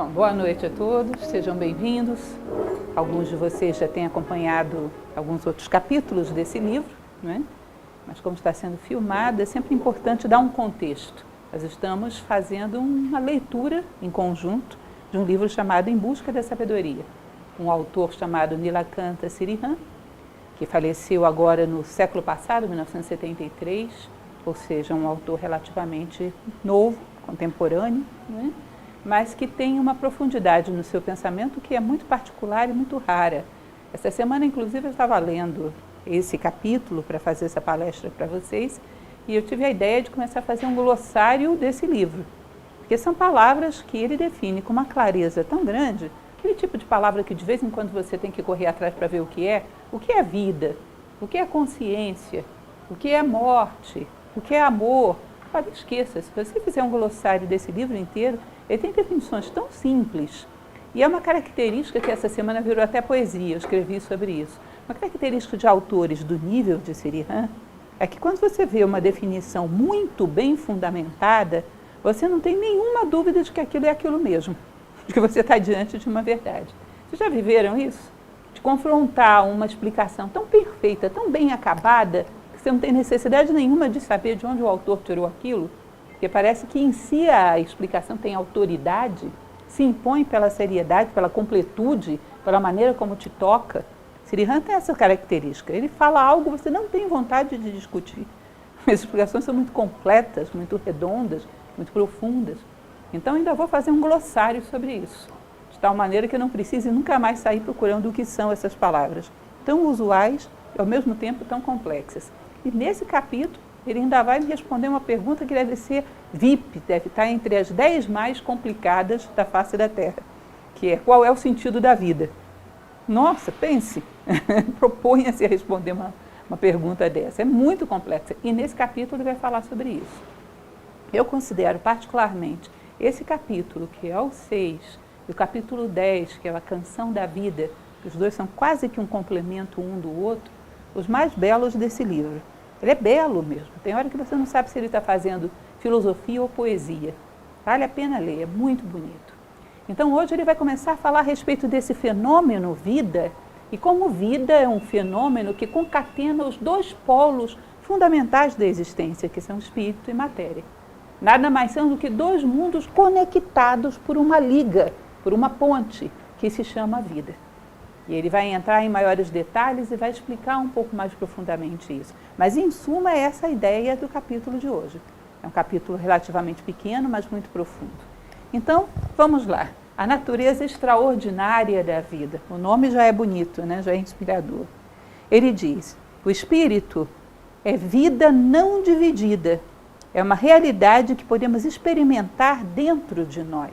Bom, boa noite a todos, sejam bem-vindos. Alguns de vocês já têm acompanhado alguns outros capítulos desse livro, né? Mas como está sendo filmado, é sempre importante dar um contexto. Nós estamos fazendo uma leitura em conjunto de um livro chamado Em Busca da Sabedoria, um autor chamado Nilakanta Sirihan, que faleceu agora no século passado, 1973, ou seja, um autor relativamente novo, contemporâneo, né? Mas que tem uma profundidade no seu pensamento que é muito particular e muito rara. Essa semana, inclusive, eu estava lendo esse capítulo para fazer essa palestra para vocês e eu tive a ideia de começar a fazer um glossário desse livro, porque são palavras que ele define com uma clareza tão grande, aquele tipo de palavra que de vez em quando você tem que correr atrás para ver o que é vida, o que é consciência, o que é morte, o que é amor. Olha, esqueça, se você fizer um glossário desse livro inteiro, ele tem definições tão simples, e é uma característica que essa semana virou até poesia, eu escrevi sobre isso. Uma característica de autores do nível de Sirihan é que quando você vê uma definição muito bem fundamentada, você não tem nenhuma dúvida de que aquilo é aquilo mesmo, de que você está diante de uma verdade. Vocês já viveram isso? De confrontar uma explicação tão perfeita, tão bem acabada, que você não tem necessidade nenhuma de saber de onde o autor tirou aquilo? Porque parece que em si a explicação tem autoridade, se impõe pela seriedade, pela completude, pela maneira como te toca. Sirihan tem essa característica. Ele fala algo que você não tem vontade de discutir. As explicações são muito completas, muito redondas, muito profundas. Então ainda vou fazer um glossário sobre isso, de tal maneira que eu não precise nunca mais sair procurando o que são essas palavras, tão usuais e ao mesmo tempo tão complexas. E nesse capítulo, ele ainda vai me responder uma pergunta que deve ser VIP, deve estar entre as 10 mais complicadas da face da Terra, que é: qual é o sentido da vida? Nossa, pense, proponha-se a responder uma pergunta dessa, é muito complexa. E nesse capítulo ele vai falar sobre isso. Eu considero particularmente esse capítulo, que é o 6, e o capítulo 10, que é a Canção da Vida, que os dois são quase que um complemento um do outro, os mais belos desse livro. Ele é belo mesmo. Tem hora que você não sabe se ele está fazendo filosofia ou poesia. Vale a pena ler, é muito bonito. Então hoje ele vai começar a falar a respeito desse fenômeno vida e como vida é um fenômeno que concatena os dois polos fundamentais da existência, que são espírito e matéria. Nada mais são do que dois mundos conectados por uma liga, por uma ponte, que se chama vida. E ele vai entrar em maiores detalhes e vai explicar um pouco mais profundamente isso. Mas, em suma, é essa a ideia do capítulo de hoje. É um capítulo relativamente pequeno, mas muito profundo. Então, vamos lá. A natureza extraordinária da vida. O nome já é bonito, né? Já é inspirador. Ele diz: o espírito é vida não dividida. É uma realidade que podemos experimentar dentro de nós.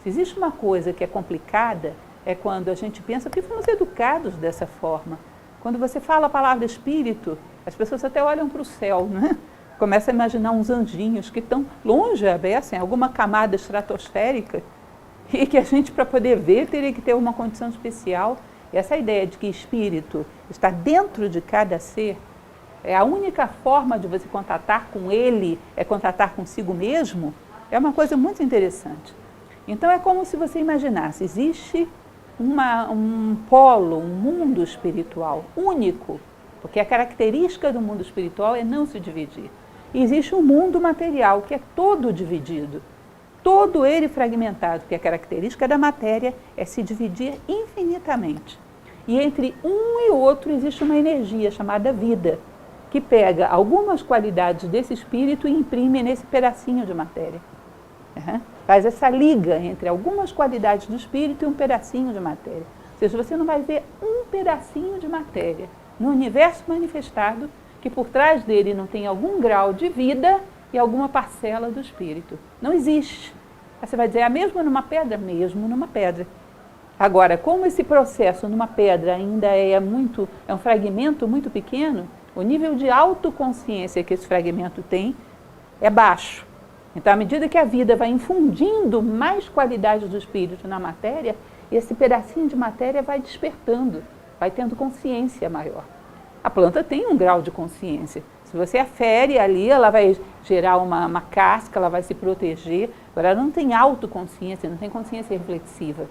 Se existe uma coisa que é complicada, é quando a gente pensa, porque fomos educados dessa forma. Quando você fala a palavra espírito, as pessoas até olham para o céu, né? Começam a imaginar uns anjinhos que estão longe, em alguma camada estratosférica, e que a gente, para poder ver, teria que ter uma condição especial. E essa ideia de que espírito está dentro de cada ser, é a única forma de você contatar com ele, é contatar consigo mesmo, é uma coisa muito interessante. Então é como se você imaginasse, existe um polo, um mundo espiritual único, porque a característica do mundo espiritual é não se dividir. E existe um mundo material que é todo dividido, todo ele fragmentado, porque a característica da matéria é se dividir infinitamente. E entre um e outro existe uma energia chamada vida, que pega algumas qualidades desse espírito e imprime nesse pedacinho de matéria. Faz essa liga entre algumas qualidades do espírito e um pedacinho de matéria. Ou seja, você não vai ver um pedacinho de matéria no universo manifestado que por trás dele não tem algum grau de vida e alguma parcela do espírito. Não existe. Aí você vai dizer, mesmo numa pedra? Mesmo numa pedra. Agora, como esse processo numa pedra ainda é um fragmento muito pequeno, o nível de autoconsciência que esse fragmento tem é baixo. Então, à medida que a vida vai infundindo mais qualidades do espírito na matéria, esse pedacinho de matéria vai despertando, vai tendo consciência maior. A planta tem um grau de consciência. Se Se você a fere ali, ela vai gerar uma casca, ela vai se proteger. Agora, ela não tem autoconsciência, não tem consciência reflexiva.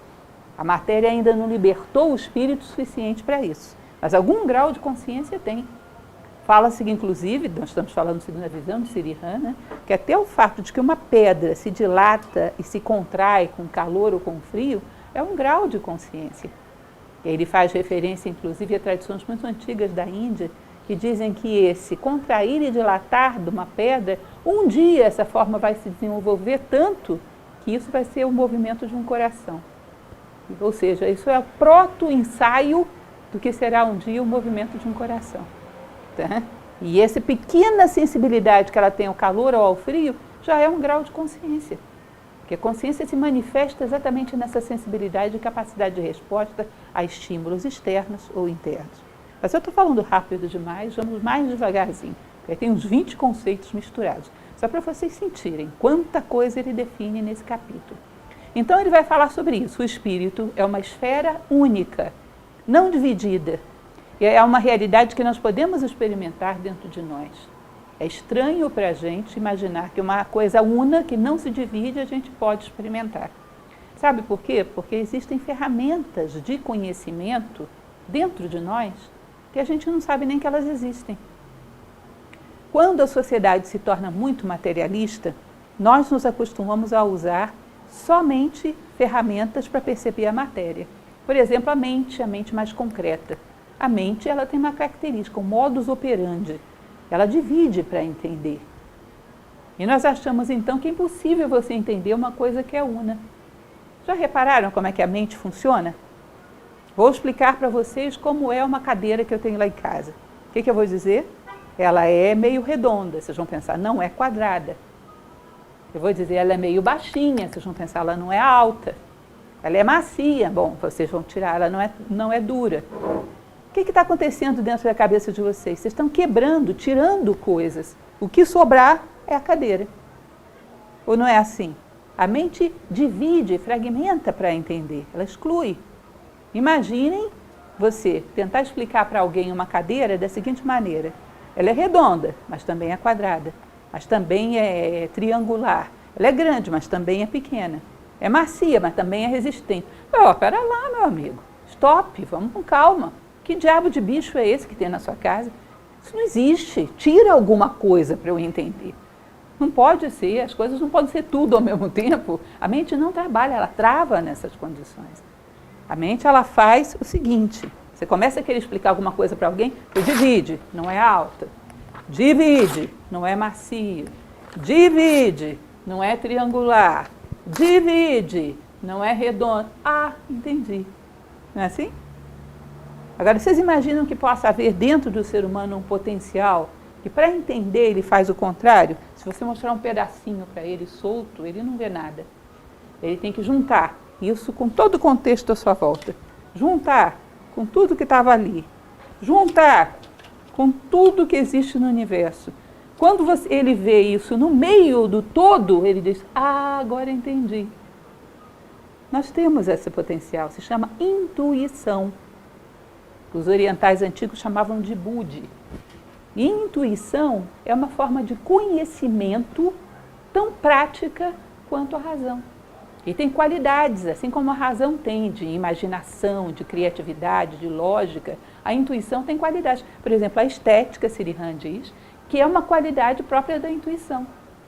A matéria ainda não libertou o espírito suficiente para isso. Mas algum grau de consciência tem. Fala-se, inclusive, nós estamos falando segunda visão de Sirihan, né, que até o fato de que uma pedra se dilata e se contrai com calor ou com frio é um grau de consciência. E ele faz referência, inclusive, a tradições muito antigas da Índia, que dizem que esse contrair e dilatar de uma pedra, um dia essa forma vai se desenvolver tanto que isso vai ser o movimento de um coração. Ou seja, isso é o proto-ensaio do que será um dia o movimento de um coração. Tá? E essa pequena sensibilidade que ela tem ao calor ou ao frio já é um grau de consciência. Porque a consciência se manifesta exatamente nessa sensibilidade e capacidade de resposta a estímulos externos ou internos. Mas eu estou falando rápido demais, vamos mais devagarzinho. Porque tem uns 20 conceitos misturados. Só para vocês sentirem quanta coisa ele define nesse capítulo. Então ele vai falar sobre isso. O espírito é uma esfera única, não dividida. E é uma realidade que nós podemos experimentar dentro de nós. É estranho para a gente imaginar que uma coisa una, que não se divide, a gente pode experimentar. Sabe por quê? Porque existem ferramentas de conhecimento dentro de nós que a gente não sabe nem que elas existem. Quando a sociedade se torna muito materialista, nós nos acostumamos a usar somente ferramentas para perceber a matéria. Por exemplo, a mente mais concreta. A mente, ela tem uma característica, um modus operandi. Ela divide para entender. E nós achamos, então, que é impossível você entender uma coisa que é una. Já repararam como é que a mente funciona? Vou explicar para vocês como é uma cadeira que eu tenho lá em casa. O que eu vou dizer? Ela é meio redonda, vocês vão pensar, não é quadrada. Eu vou dizer, ela é meio baixinha, vocês vão pensar, ela não é alta. Ela é macia, bom, vocês vão tirar, ela não é dura. O que está acontecendo dentro da cabeça de vocês? Vocês estão quebrando, tirando coisas. O que sobrar é a cadeira. Ou não é assim? A mente divide, fragmenta para entender, ela exclui. Imaginem você tentar explicar para alguém uma cadeira da seguinte maneira. Ela é redonda, mas também é quadrada, mas também é triangular. Ela é grande, mas também é pequena. É macia, mas também é resistente. Pera lá, meu amigo. Stop, vamos com calma. Que diabo de bicho é esse que tem na sua casa? Isso não existe. Tira alguma coisa para eu entender. Não pode ser, as coisas não podem ser tudo ao mesmo tempo. A mente não trabalha, ela trava nessas condições. A mente, ela faz o seguinte, você começa a querer explicar alguma coisa para alguém, divide, não é alta. Divide, não é macio. Divide, não é triangular. Divide, não é redondo. Ah, entendi. Não é assim? Agora, vocês imaginam que possa haver dentro do ser humano um potencial que, para entender, ele faz o contrário? Se você mostrar um pedacinho para ele solto, ele não vê nada. Ele tem que juntar isso com todo o contexto à sua volta. Juntar com tudo que estava ali. Juntar com tudo que existe no universo. Quando ele vê isso no meio do todo, ele diz, agora entendi. Nós temos esse potencial, se chama intuição. Os orientais antigos chamavam de Budi. E intuição é uma forma de conhecimento tão prática quanto a razão. E tem qualidades, assim como a razão tem de imaginação, de criatividade, de lógica, a intuição tem qualidades. Por exemplo, a estética, Sirihan diz, que é uma qualidade própria da intuição.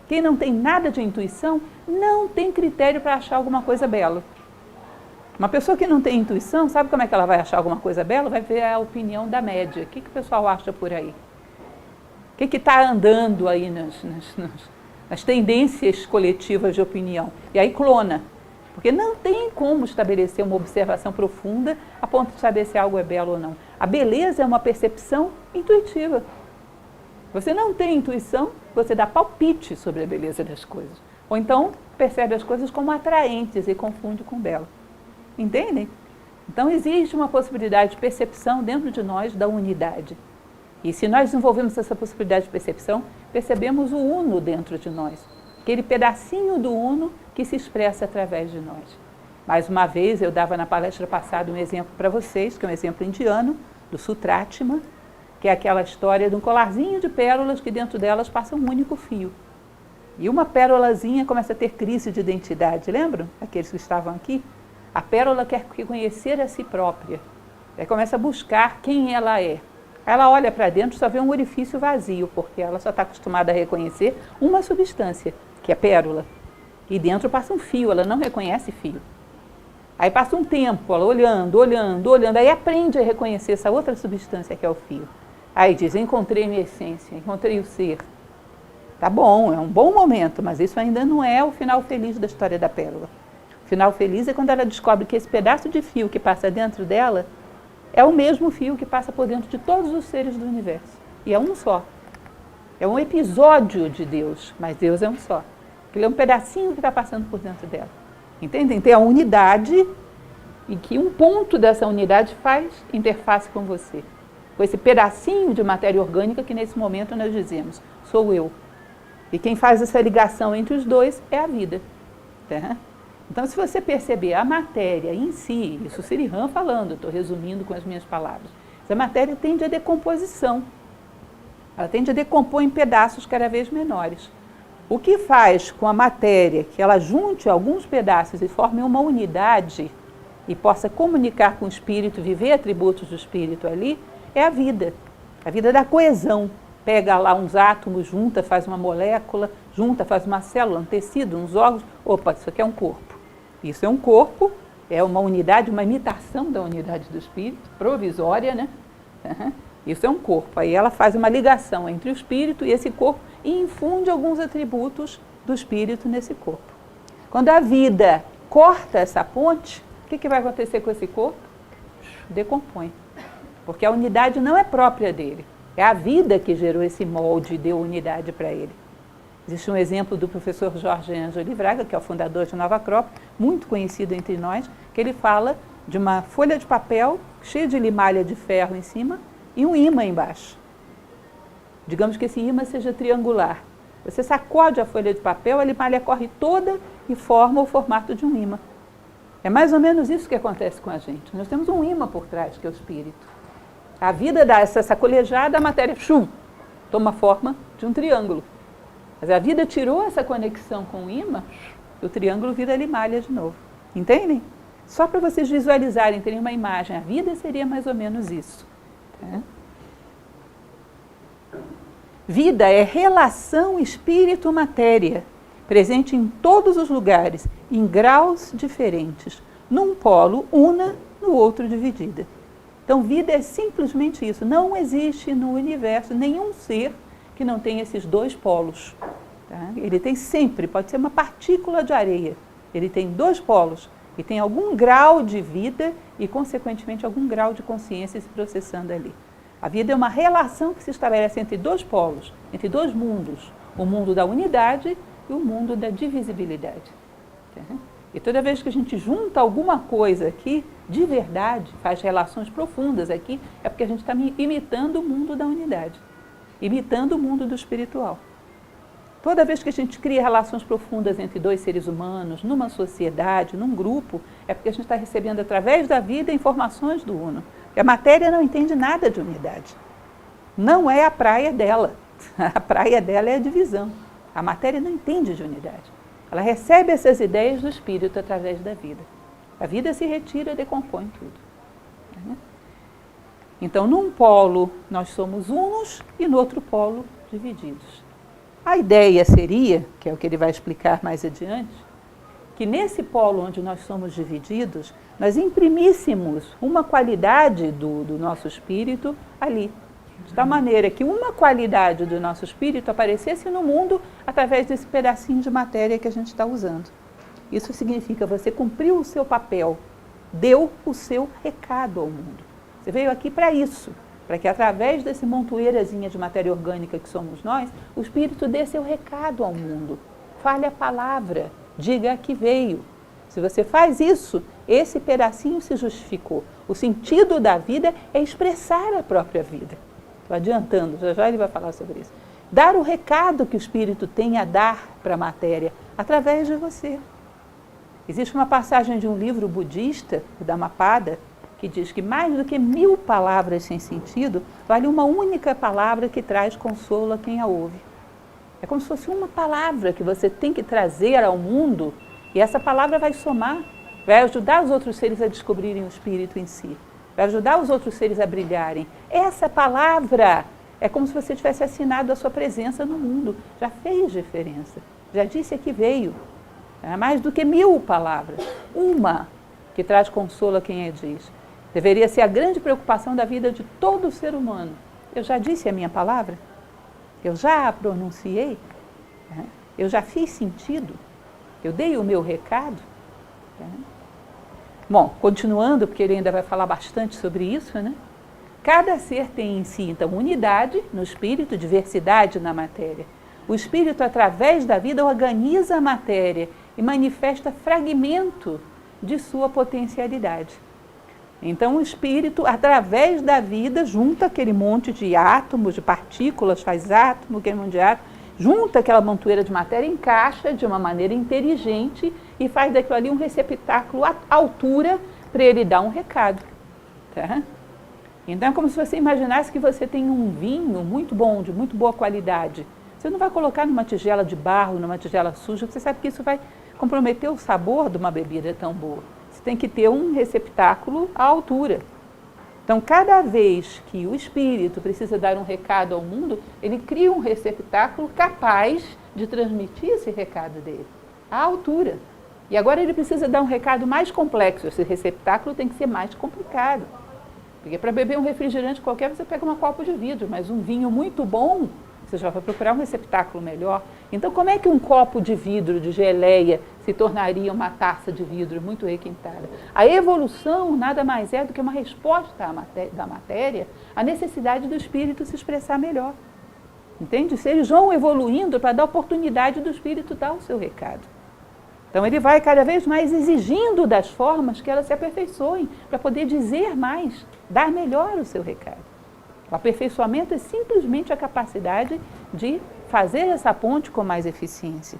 Quem não tem nada de intuição não tem critério para achar alguma coisa bela. Uma pessoa que não tem intuição, sabe como é que ela vai achar alguma coisa bela? Vai ver a opinião da média. O que o pessoal acha por aí? O que está andando aí nas tendências coletivas de opinião? E aí clona. Porque não tem como estabelecer uma observação profunda a ponto de saber se algo é belo ou não. A beleza é uma percepção intuitiva. Você não tem intuição, você dá palpite sobre a beleza das coisas. Ou então percebe as coisas como atraentes e confunde com belo. Entendem? Então existe uma possibilidade de percepção dentro de nós da unidade. E se nós desenvolvemos essa possibilidade de percepção, percebemos o uno dentro de nós. Aquele pedacinho do uno que se expressa através de nós. Mais uma vez, eu dava na palestra passada um exemplo para vocês, que é um exemplo indiano, do Sutratma, que é aquela história de um colarzinho de pérolas que dentro delas passa um único fio. E uma pérolazinha começa a ter crise de identidade, lembram? Aqueles que estavam aqui? A pérola quer conhecer a si própria. Aí começa a buscar quem ela é. Ela olha para dentro e só vê um orifício vazio, porque ela só está acostumada a reconhecer uma substância, que é a pérola. E dentro passa um fio, ela não reconhece fio. Aí passa um tempo, ela olhando, aí aprende a reconhecer essa outra substância que é o fio. Aí diz, encontrei minha essência, encontrei o ser. Tá bom, é um bom momento, mas isso ainda não é o final feliz da história da pérola. O final feliz é quando ela descobre que esse pedaço de fio que passa dentro dela é o mesmo fio que passa por dentro de todos os seres do universo. E é um só. É um episódio de Deus, mas Deus é um só. Ele é um pedacinho que está passando por dentro dela. Entendem? Tem a unidade e que um ponto dessa unidade faz interface com você. Com esse pedacinho de matéria orgânica que nesse momento nós dizemos, sou eu. E quem faz essa ligação entre os dois é a vida. Tá? Então, se você perceber a matéria em si, isso o Sirihan falando, estou resumindo com as minhas palavras, essa matéria tende à decomposição. Ela tende a decompor em pedaços cada vez menores. O que faz com a matéria que ela junte alguns pedaços e forme uma unidade e possa comunicar com o espírito, viver atributos do espírito ali, é a vida da coesão. Pega lá uns átomos, junta, faz uma molécula, junta, faz uma célula, um tecido, uns órgãos. Opa, isso aqui é um corpo. Isso é um corpo, é uma unidade, uma imitação da unidade do espírito, provisória, né? Isso é um corpo. Aí ela faz uma ligação entre o espírito e esse corpo e infunde alguns atributos do espírito nesse corpo. Quando a vida corta essa ponte, o que vai acontecer com esse corpo? Decompõe. Porque a unidade não é própria dele. É a vida que gerou esse molde e deu unidade para ele. Existe um exemplo do professor Jorge Ângelo Braga, que é o fundador de Nova Acrópole, muito conhecido entre nós, que ele fala de uma folha de papel cheia de limalha de ferro em cima e um ímã embaixo. Digamos que esse ímã seja triangular. Você sacode a folha de papel, a limalha corre toda e forma o formato de um ímã. É mais ou menos isso que acontece com a gente. Nós temos um ímã por trás, que é o espírito. A vida dá essa sacolejada, a matéria toma forma de um triângulo. Mas a vida tirou essa conexão com o ímã, e o triângulo vira limalha de novo. Entendem? Só para vocês visualizarem, terem uma imagem. A vida seria mais ou menos isso. Tá? Vida é relação espírito-matéria, presente em todos os lugares, em graus diferentes. Num polo, una, no outro, dividida. Então, vida é simplesmente isso. Não existe no universo nenhum ser que não tenha esses dois polos. Tá? Ele tem sempre, pode ser uma partícula de areia. Ele tem dois polos e tem algum grau de vida e, consequentemente, algum grau de consciência se processando ali. A vida é uma relação que se estabelece entre dois polos, entre dois mundos. O mundo da unidade e o mundo da divisibilidade. Tá? E toda vez que a gente junta alguma coisa aqui, de verdade, faz relações profundas aqui, é porque a gente está imitando o mundo da unidade, imitando o mundo do espiritual. Toda vez que a gente cria relações profundas entre dois seres humanos, numa sociedade, num grupo, é porque a gente está recebendo através da vida informações do Uno. Porque a matéria não entende nada de unidade. Não é a praia dela. A praia dela é a divisão. A matéria não entende de unidade. Ela recebe essas ideias do espírito através da vida. A vida se retira e decompõe tudo. Então, num polo nós somos unos e no outro polo divididos. A ideia seria, que é o que ele vai explicar mais adiante, que nesse polo onde nós somos divididos, nós imprimíssemos uma qualidade do nosso espírito ali. De tal maneira que uma qualidade do nosso espírito aparecesse no mundo através desse pedacinho de matéria que a gente está usando. Isso significa você cumpriu o seu papel, deu o seu recado ao mundo. Você veio aqui para isso, para que através desse montoeirazinha de matéria orgânica que somos nós, o espírito dê seu recado ao mundo. Fale a palavra, diga que veio. Se você faz isso, esse pedacinho se justificou. O sentido da vida é expressar a própria vida. Estou adiantando, já ele vai falar sobre isso. Dar o recado que o espírito tem a dar para a matéria, através de você. Existe uma passagem de um livro budista, o Dhammapada, que diz que mais do que 1000 palavras sem sentido, vale uma única palavra que traz consolo a quem a ouve. É como se fosse uma palavra que você tem que trazer ao mundo, e essa palavra vai somar, vai ajudar os outros seres a descobrirem o Espírito em si, vai ajudar os outros seres a brilharem. Essa palavra é como se você tivesse assinado a sua presença no mundo, já fez diferença, já disse que veio. É mais do que 1000 palavras, uma que traz consolo a quem a diz. Deveria ser a grande preocupação da vida de todo ser humano. Eu já disse a minha palavra? Eu já a pronunciei? Eu já fiz sentido? Eu dei o meu recado? Bom, continuando, porque ele ainda vai falar bastante sobre isso, né? Cada ser tem em si, então, unidade no espírito, diversidade na matéria. O espírito, através da vida, organiza a matéria e manifesta fragmento de sua potencialidade. Então, o espírito, através da vida, junta aquele monte de átomos, de partículas, faz átomo, aquele monte de átomos, junta aquela montoeira de matéria, encaixa de uma maneira inteligente e faz daquilo ali um receptáculo à altura para ele dar um recado. Tá? Então, é como se você imaginasse que você tem um vinho muito bom, de muito boa qualidade. Você não vai colocar numa tigela de barro, numa tigela suja, porque você sabe que isso vai comprometer o sabor de uma bebida tão boa. Você tem que ter um receptáculo à altura. Então, cada vez que o espírito precisa dar um recado ao mundo, ele cria um receptáculo capaz de transmitir esse recado dele, à altura. E agora ele precisa dar um recado mais complexo, esse receptáculo tem que ser mais complicado. Porque para beber um refrigerante qualquer, você pega uma copa de vidro, mas um vinho muito bom, você já vai procurar um receptáculo melhor. Então, como é que um copo de vidro, de geleia, se tornaria uma taça de vidro muito requintada? A evolução nada mais é do que uma resposta da matéria à necessidade do espírito se expressar melhor. Entende? Eles vão evoluindo para dar oportunidade do espírito dar o seu recado. Então, ele vai cada vez mais exigindo das formas que elas se aperfeiçoem para poder dizer mais, dar melhor o seu recado. O aperfeiçoamento é simplesmente a capacidade de fazer essa ponte com mais eficiência.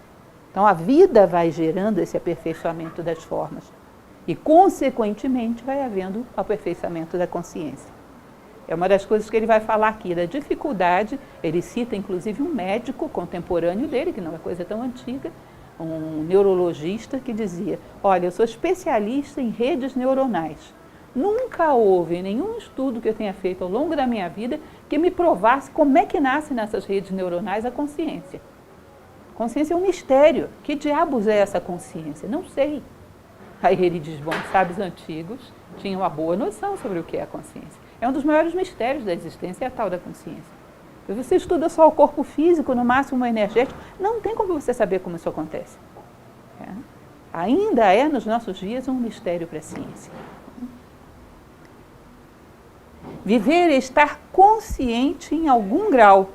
Então, a vida vai gerando esse aperfeiçoamento das formas e, consequentemente, vai havendo o aperfeiçoamento da consciência. É uma das coisas que ele vai falar aqui, da dificuldade. Ele cita, inclusive, um médico contemporâneo dele, que não é coisa tão antiga, um neurologista que dizia: olha, eu sou especialista em redes neuronais. Nunca houve nenhum estudo que eu tenha feito ao longo da minha vida que me provasse como é que nasce nessas redes neuronais a consciência. Consciência é um mistério. Que diabos é essa consciência? Não sei. Aí ele diz, bom, os sábios antigos tinham uma boa noção sobre o que é a consciência. É um dos maiores mistérios da existência, é a tal da consciência. Se você estuda só o corpo físico, no máximo o energético, não tem como você saber como isso acontece. Ainda é, nos nossos dias, um mistério para a ciência. Viver é estar consciente em algum grau.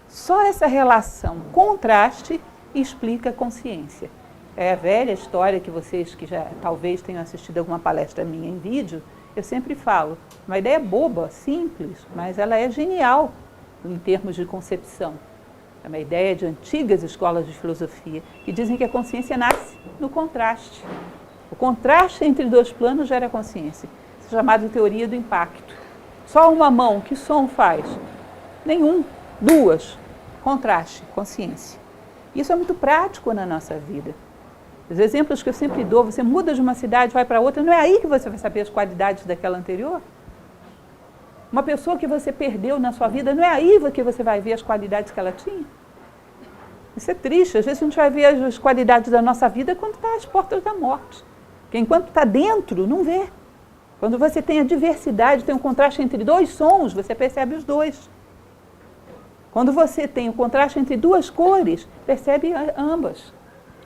Só essa relação contraste explica a consciência. É a velha história que vocês que já talvez tenham assistido alguma palestra minha em vídeo, eu sempre falo. Uma ideia boba, simples, mas ela é genial em termos de concepção. É uma ideia de antigas escolas de filosofia que dizem que a consciência nasce no contraste. O contraste entre dois planos gera consciência. Isso é chamado de teoria do impacto. Só uma mão, que som faz? Nenhum. Duas. Contraste, consciência. Isso é muito prático na nossa vida. Os exemplos que eu sempre dou, você muda de uma cidade, vai para outra, não é aí que você vai saber as qualidades daquela anterior? Uma pessoa que você perdeu na sua vida, não é aí que você vai ver as qualidades que ela tinha? Isso é triste. Às vezes a gente vai ver as qualidades da nossa vida quando está às portas da morte. Porque enquanto está dentro, não vê. Quando você tem a diversidade, tem um contraste entre dois sons, você percebe os dois. Quando você tem o contraste entre duas cores, percebe ambas.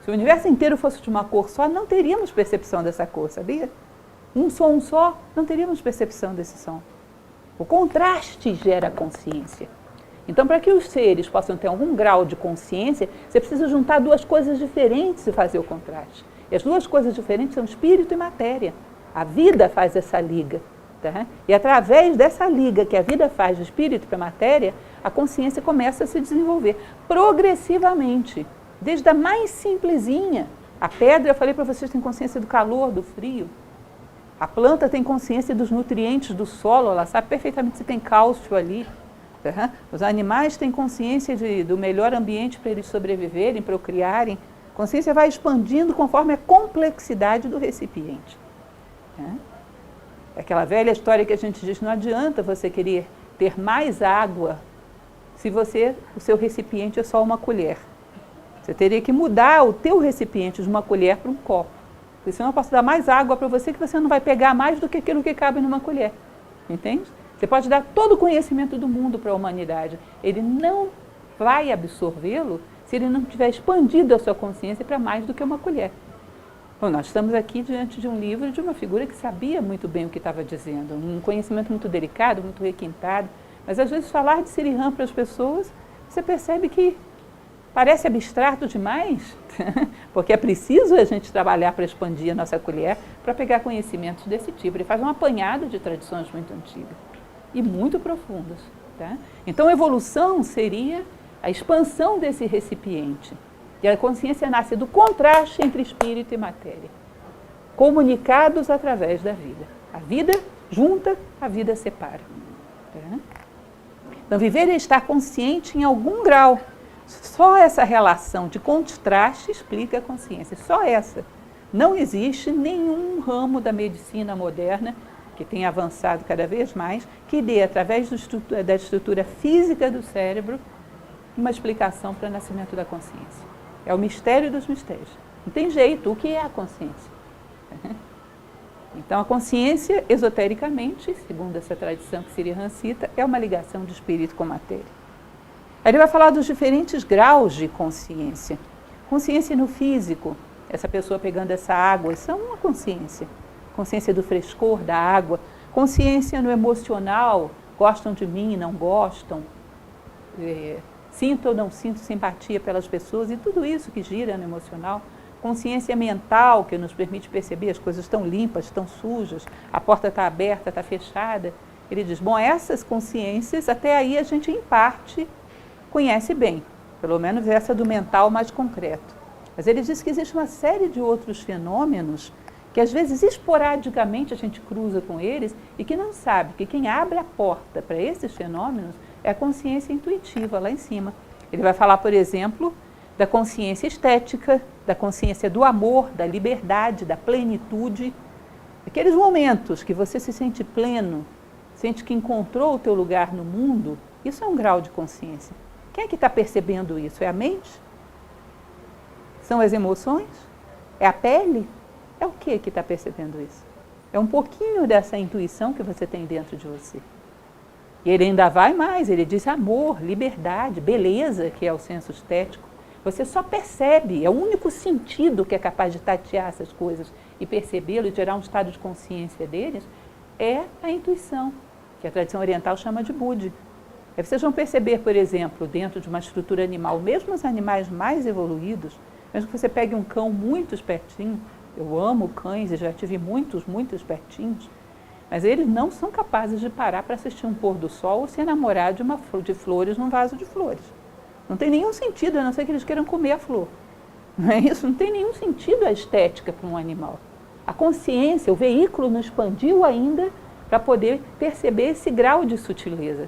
Se o universo inteiro fosse de uma cor só, não teríamos percepção dessa cor, sabia? Um som só, não teríamos percepção desse som. O contraste gera consciência. Então, para que os seres possam ter algum grau de consciência, você precisa juntar duas coisas diferentes e fazer o contraste. E as duas coisas diferentes são espírito e matéria. A vida faz essa liga. Tá? E através dessa liga que a vida faz de espírito para matéria, a consciência começa a se desenvolver progressivamente. Desde a mais simplesinha. A pedra, eu falei para vocês, tem consciência do calor, do frio. A planta tem consciência dos nutrientes do solo, ela sabe perfeitamente se tem cálcio ali. Os animais têm consciência do melhor ambiente para eles sobreviverem, procriarem. A consciência vai expandindo conforme a complexidade do recipiente. É aquela velha história que a gente diz, não adianta você querer ter mais água se o seu recipiente é só uma colher. Você teria que mudar o teu recipiente de uma colher para um copo. Porque senão eu posso dar mais água para você que você não vai pegar mais do que aquilo que cabe numa colher. Entende? Você pode dar todo o conhecimento do mundo para a humanidade. Ele não vai absorvê-lo se ele não tiver expandido a sua consciência para mais do que uma colher. Bom, nós estamos aqui diante de um livro de uma figura que sabia muito bem o que estava dizendo. Um conhecimento muito delicado, muito requintado. Mas às vezes falar de Sriram para as pessoas, você percebe que parece abstrato demais, porque é preciso a gente trabalhar para expandir a nossa colher, para pegar conhecimentos desse tipo. Ele faz um apanhado de tradições muito antigas e muito profundas. Tá? Então, a evolução seria a expansão desse recipiente. E a consciência nasce do contraste entre espírito e matéria, comunicados através da vida. A vida junta, a vida separa. Tá? Então, viver é estar consciente em algum grau. Só essa relação de contraste explica a consciência, só essa. Não existe nenhum ramo da medicina moderna, que tem avançado cada vez mais, que dê, através da estrutura física do cérebro, uma explicação para o nascimento da consciência. É o mistério dos mistérios. Não tem jeito, o que é a consciência? Então, a consciência, esotericamente, segundo essa tradição que Sriram cita, é uma ligação de espírito com matéria. Aí ele vai falar dos diferentes graus de consciência. Consciência no físico, essa pessoa pegando essa água, isso é uma consciência. Consciência do frescor da água. Consciência no emocional, gostam de mim, não gostam. Sinto ou não sinto simpatia pelas pessoas e tudo isso que gira no emocional. Consciência mental, que nos permite perceber as coisas estão limpas, estão sujas, a porta está aberta, está fechada. Ele diz, bom, essas consciências, até aí a gente, em parte, conhece bem, pelo menos essa do mental mais concreto. Mas ele diz que existe uma série de outros fenômenos que às vezes esporadicamente a gente cruza com eles e que não sabe que quem abre a porta para esses fenômenos é a consciência intuitiva lá em cima. Ele vai falar, por exemplo, da consciência estética, da consciência do amor, da liberdade, da plenitude. Aqueles momentos que você se sente pleno, sente que encontrou o teu lugar no mundo, isso é um grau de consciência. Quem é que está percebendo isso? É a mente? São as emoções? É a pele? É o que está percebendo isso? É um pouquinho dessa intuição que você tem dentro de você. E ele ainda vai mais, ele diz amor, liberdade, beleza, que é o senso estético. Você só percebe, é o único sentido que é capaz de tatear essas coisas e percebê-lo e gerar um estado de consciência deles, é a intuição, que a tradição oriental chama de buddhi. Aí vocês vão perceber, por exemplo, dentro de uma estrutura animal, mesmo os animais mais evoluídos, mesmo que você pegue um cão muito espertinho, eu amo cães e já tive muitos, muito espertinhos, mas eles não são capazes de parar para assistir um pôr do sol ou se enamorar de flores num vaso de flores. Não tem nenhum sentido, a não ser que eles queiram comer a flor. Não é isso? Não tem nenhum sentido a estética para um animal. A consciência, o veículo não expandiu ainda para poder perceber esse grau de sutileza.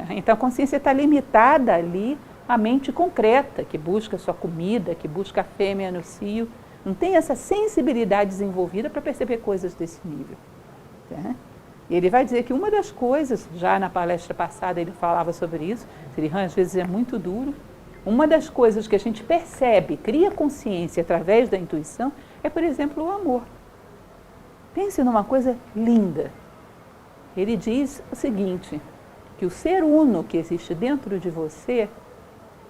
Então a consciência está limitada ali à mente concreta, que busca sua comida, que busca a fêmea no cio. Não tem essa sensibilidade desenvolvida para perceber coisas desse nível. E ele vai dizer que uma das coisas, já na palestra passada ele falava sobre isso, Sriram às vezes é muito duro, uma das coisas que a gente percebe, cria consciência através da intuição, é, por exemplo, o amor. Pense numa coisa linda. Ele diz o seguinte, que o ser uno que existe dentro de você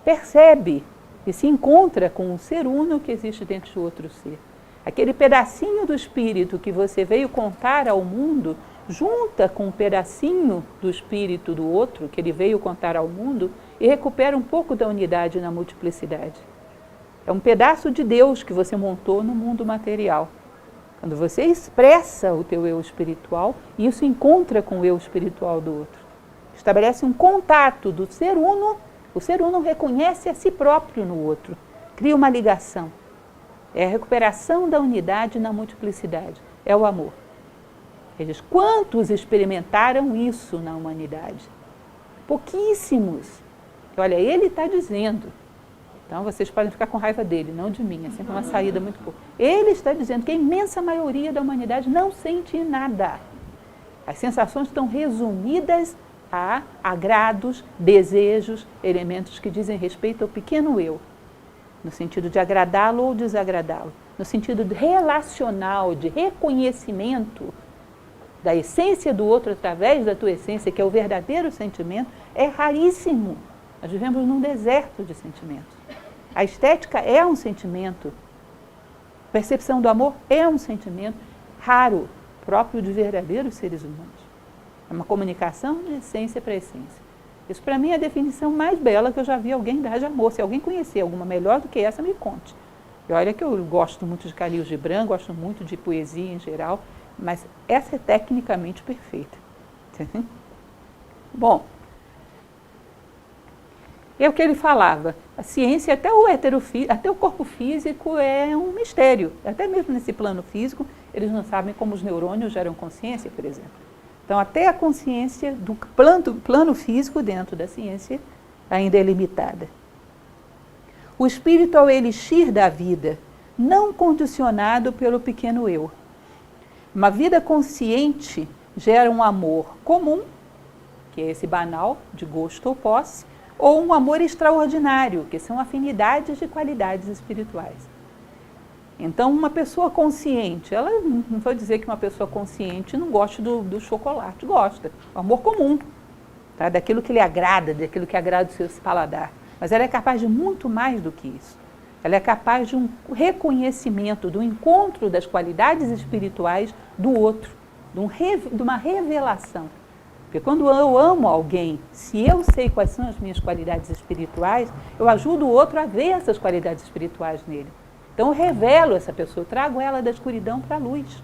percebe e se encontra com o ser uno que existe dentro de outro ser. Aquele pedacinho do espírito que você veio contar ao mundo, junta com um pedacinho do espírito do outro que ele veio contar ao mundo e recupera um pouco da unidade na multiplicidade. É um pedaço de Deus que você montou no mundo material. Quando você expressa o teu eu espiritual, isso encontra com o eu espiritual do outro. Estabelece um contato do ser uno, o ser uno reconhece a si próprio no outro, cria uma ligação. É a recuperação da unidade na multiplicidade, é o amor. Ele diz, quantos experimentaram isso na humanidade? Pouquíssimos. Olha, ele está dizendo. Então, vocês podem ficar com raiva dele, não de mim. É sempre uma saída muito pouco. Ele está dizendo que a imensa maioria da humanidade não sente nada. As sensações estão resumidas a agrados, desejos, elementos que dizem respeito ao pequeno eu, no sentido de agradá-lo ou desagradá-lo, no sentido relacional, de reconhecimento da essência do outro através da tua essência, que é o verdadeiro sentimento, é raríssimo. Nós vivemos num deserto de sentimentos. A estética é um sentimento, a percepção do amor é um sentimento raro, próprio de verdadeiros seres humanos. É uma comunicação de essência para essência. Isso, para mim, é a definição mais bela que eu já vi alguém dar de amor. Se alguém conhecer alguma melhor do que essa, me conte. E olha que eu gosto muito de Khalil Gibran, gosto muito de poesia em geral, mas essa é tecnicamente perfeita. Bom, é o que ele falava. A ciência, até o corpo físico é um mistério. Até mesmo nesse plano físico, eles não sabem como os neurônios geram consciência, por exemplo. Então, até a consciência do plano físico dentro da ciência ainda é limitada. O espírito é o elixir da vida, não condicionado pelo pequeno eu. Uma vida consciente gera um amor comum, que é esse banal, de gosto ou posse, ou um amor extraordinário, que são afinidades de qualidades espirituais. Então, uma pessoa consciente, ela não vou dizer que uma pessoa consciente não goste do chocolate, gosta, o amor comum, tá? Daquilo que lhe agrada, daquilo que agrada o seu paladar. Mas ela é capaz de muito mais do que isso. Ela é capaz de um reconhecimento, do encontro das qualidades espirituais do outro, de uma revelação. Porque quando eu amo alguém, se eu sei quais são as minhas qualidades espirituais, eu ajudo o outro a ver essas qualidades espirituais nele. Então eu revelo essa pessoa, eu trago ela da escuridão para a luz.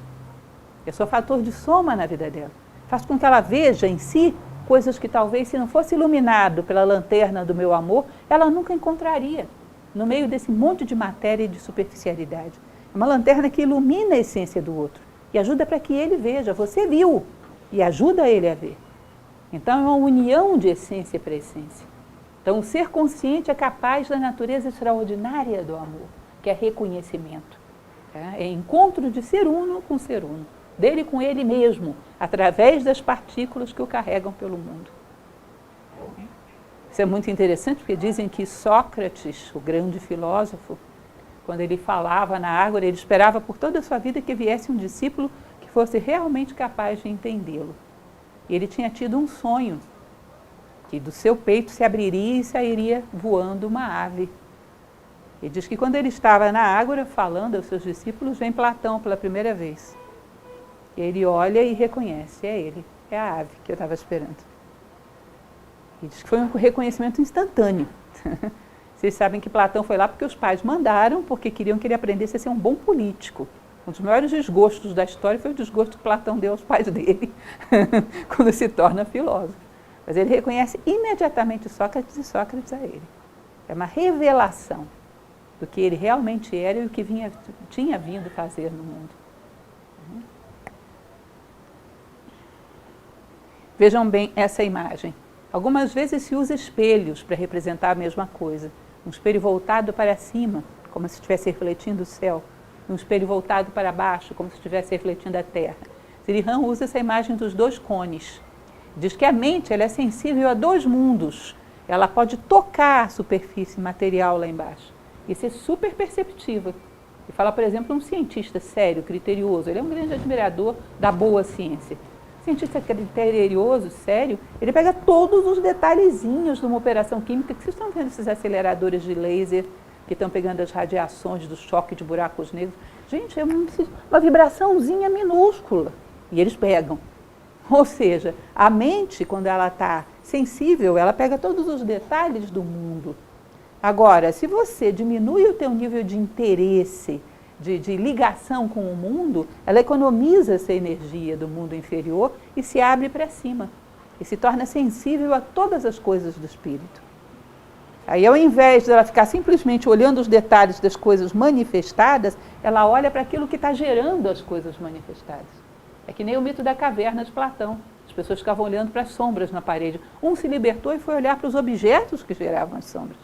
Eu sou fator de soma na vida dela. Faço com que ela veja em si coisas que talvez, se não fosse iluminado pela lanterna do meu amor, ela nunca encontraria no meio desse monte de matéria e de superficialidade. É uma lanterna que ilumina a essência do outro e ajuda para que ele veja. Você viu e ajuda ele a ver. Então é uma união de essência para essência. Então o ser consciente é capaz da natureza extraordinária do amor, que é reconhecimento. Tá? É encontro de ser uno com ser uno, dele com ele mesmo, através das partículas que o carregam pelo mundo. Isso é muito interessante, porque dizem que Sócrates, o grande filósofo, quando ele falava na Ágora, ele esperava por toda a sua vida que viesse um discípulo que fosse realmente capaz de entendê-lo. E ele tinha tido um sonho, que do seu peito se abriria e sairia voando uma ave. Ele diz que quando ele estava na Ágora, falando aos seus discípulos, vem Platão pela primeira vez. Ele olha e reconhece, é ele, é a ave que eu estava esperando. Ele diz que foi um reconhecimento instantâneo. Vocês sabem que Platão foi lá porque os pais mandaram, porque queriam que ele aprendesse a ser um bom político. Um dos maiores desgostos da história foi o desgosto que Platão deu aos pais dele, quando se torna filósofo. Mas ele reconhece imediatamente Sócrates e Sócrates a ele. É uma revelação do que ele realmente era e o que tinha vindo fazer no mundo. Vejam bem essa imagem. Algumas vezes se usa espelhos para representar a mesma coisa. Um espelho voltado para cima, como se estivesse refletindo o céu. Um espelho voltado para baixo, como se estivesse refletindo a terra. Srihan usa essa imagem dos dois cones. Diz que a mente ela é sensível a dois mundos. Ela pode tocar a superfície material lá embaixo e ser super perceptiva. E fala, por exemplo, um cientista sério, criterioso. Ele é um grande admirador da boa ciência. Cientista criterioso, sério, ele pega todos os detalhezinhos de uma operação química, que vocês estão vendo esses aceleradores de laser que estão pegando as radiações do choque de buracos negros. Gente, é uma vibraçãozinha minúscula. E eles pegam. Ou seja, a mente, quando ela está sensível, ela pega todos os detalhes do mundo. Agora, se você diminui o teu nível de interesse, de ligação com o mundo, ela economiza essa energia do mundo inferior e se abre para cima. E se torna sensível a todas as coisas do espírito. Aí, ao invés de ela ficar simplesmente olhando os detalhes das coisas manifestadas, ela olha para aquilo que está gerando as coisas manifestadas. É que nem o mito da caverna de Platão. As pessoas ficavam olhando para as sombras na parede. Um se libertou e foi olhar para os objetos que geravam as sombras.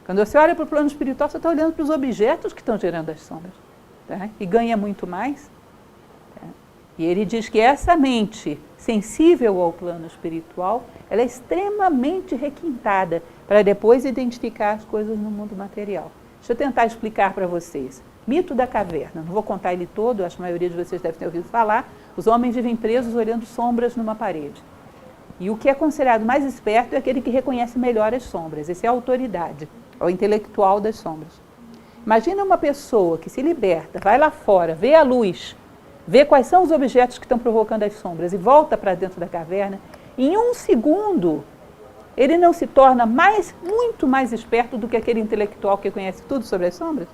Quando você olha para o plano espiritual, você está olhando para os objetos que estão gerando as sombras. Tá? E ganha muito mais. Tá? E ele diz que essa mente sensível ao plano espiritual, ela é extremamente requintada para depois identificar as coisas no mundo material. Deixa eu tentar explicar para vocês. Mito da caverna. Não vou contar ele todo, acho que a maioria de vocês deve ter ouvido falar. Os homens vivem presos olhando sombras numa parede. E o que é considerado mais esperto é aquele que reconhece melhor as sombras. Esse é a autoridade, é o intelectual das sombras. Imagina uma pessoa que se liberta, vai lá fora, vê a luz, vê quais são os objetos que estão provocando as sombras e volta para dentro da caverna. Em um segundo, ele não se torna muito mais esperto do que aquele intelectual que conhece tudo sobre as sombras?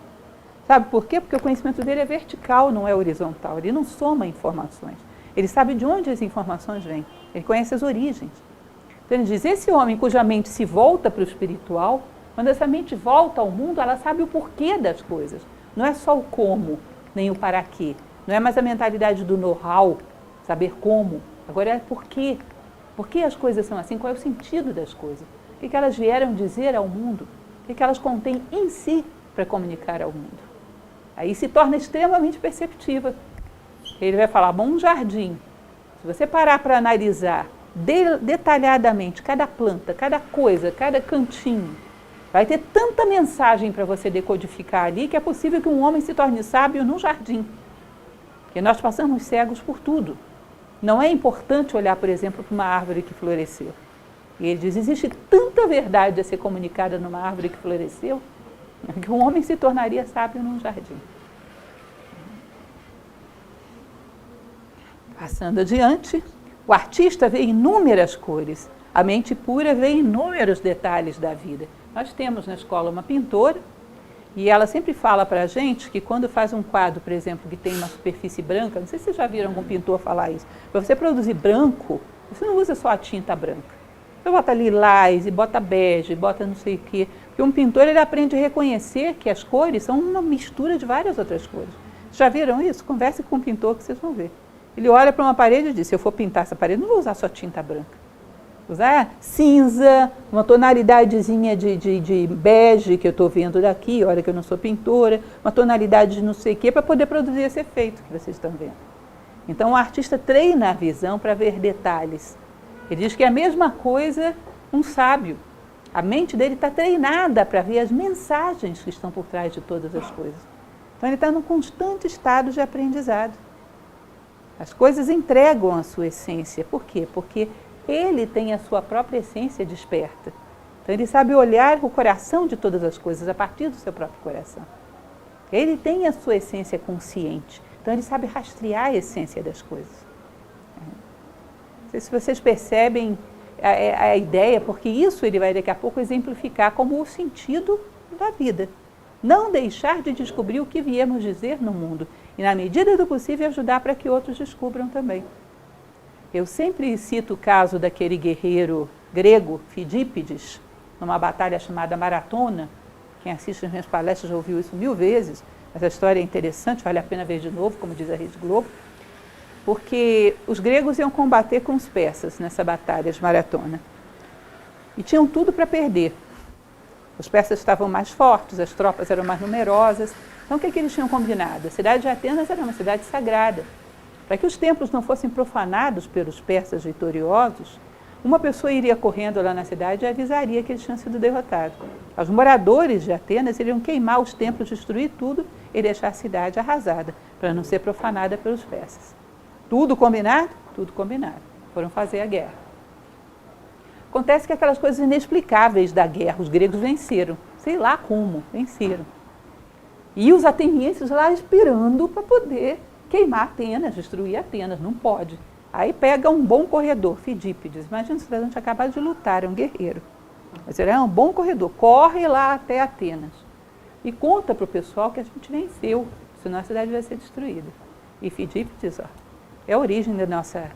Sabe por quê? Porque o conhecimento dele é vertical, não é horizontal. Ele não soma informações. Ele sabe de onde as informações vêm. Ele conhece as origens. Então ele diz, esse homem cuja mente se volta para o espiritual, quando essa mente volta ao mundo, ela sabe o porquê das coisas. Não é só o como, nem o para quê. Não é mais a mentalidade do know-how, saber como. Agora é por quê. Por que as coisas são assim? Qual é o sentido das coisas? O que elas vieram dizer ao mundo? O que elas contêm em si para comunicar ao mundo? Aí se torna extremamente perceptiva. Ele vai falar, bom, um jardim, se você parar para analisar detalhadamente cada planta, cada coisa, cada cantinho, vai ter tanta mensagem para você decodificar ali que é possível que um homem se torne sábio num jardim. Porque nós passamos cegos por tudo. Não é importante olhar, por exemplo, para uma árvore que floresceu. E ele diz, existe tanta verdade a ser comunicada numa árvore que floresceu, que um homem se tornaria sábio num jardim. Passando adiante, o artista vê inúmeras cores, a mente pura vê inúmeros detalhes da vida. Nós temos na escola uma pintora e ela sempre fala para a gente que quando faz um quadro, por exemplo, que tem uma superfície branca, não sei se vocês já viram algum pintor falar isso, para você produzir branco, você não usa só a tinta branca. Você bota lilás, e bota bege, bota não sei o quê. Porque um pintor ele aprende a reconhecer que as cores são uma mistura de várias outras cores. Já viram isso? Converse com um pintor que vocês vão ver. Ele olha para uma parede e diz, se eu for pintar essa parede, não vou usar só tinta branca. Vou usar cinza, uma tonalidadezinha de bege que eu estou vendo daqui, olha que eu não sou pintora, uma tonalidade de não sei o quê, para poder produzir esse efeito que vocês estão vendo. Então o artista treina a visão para ver detalhes. Ele diz que é a mesma coisa um sábio. A mente dele está treinada para ver as mensagens que estão por trás de todas as coisas. Então ele está num constante estado de aprendizado. As coisas entregam a sua essência. Por quê? Porque ele tem a sua própria essência desperta. Então ele sabe olhar o coração de todas as coisas a partir do seu próprio coração. Ele tem a sua essência consciente. Então ele sabe rastrear a essência das coisas. Não sei se vocês percebem a ideia, porque isso ele vai daqui a pouco exemplificar como o sentido da vida. Não deixar de descobrir o que viemos dizer no mundo e, na medida do possível, ajudar para que outros descubram também. Eu sempre cito o caso daquele guerreiro grego, Fidípides, numa batalha chamada Maratona. Quem assiste as minhas palestras já ouviu isso 1000 vezes, mas a história é interessante, vale a pena ver de novo, como diz a Rede Globo. Porque os gregos iam combater com os persas nessa batalha de Maratona. E tinham tudo para perder. Os persas estavam mais fortes, as tropas eram mais numerosas. Então o que eles tinham combinado? A cidade de Atenas era uma cidade sagrada. Para que os templos não fossem profanados pelos persas vitoriosos, uma pessoa iria correndo lá na cidade e avisaria que eles tinham sido derrotados. Os moradores de Atenas iriam queimar os templos, destruir tudo e deixar a cidade arrasada, para não ser profanada pelos persas. Tudo combinado? Tudo combinado. Foram fazer a guerra. Acontece que aquelas coisas inexplicáveis da guerra, os gregos venceram. Sei lá como, venceram. E os atenienses lá esperando para poder queimar Atenas, destruir Atenas. Não pode. Aí pega um bom corredor, Fidípides. Imagina se a gente acabado de lutar, é um guerreiro. Mas ele é um bom corredor, corre lá até Atenas. E conta para o pessoal que a gente venceu, senão a cidade vai ser destruída. E Fidípides, é a origem da nossa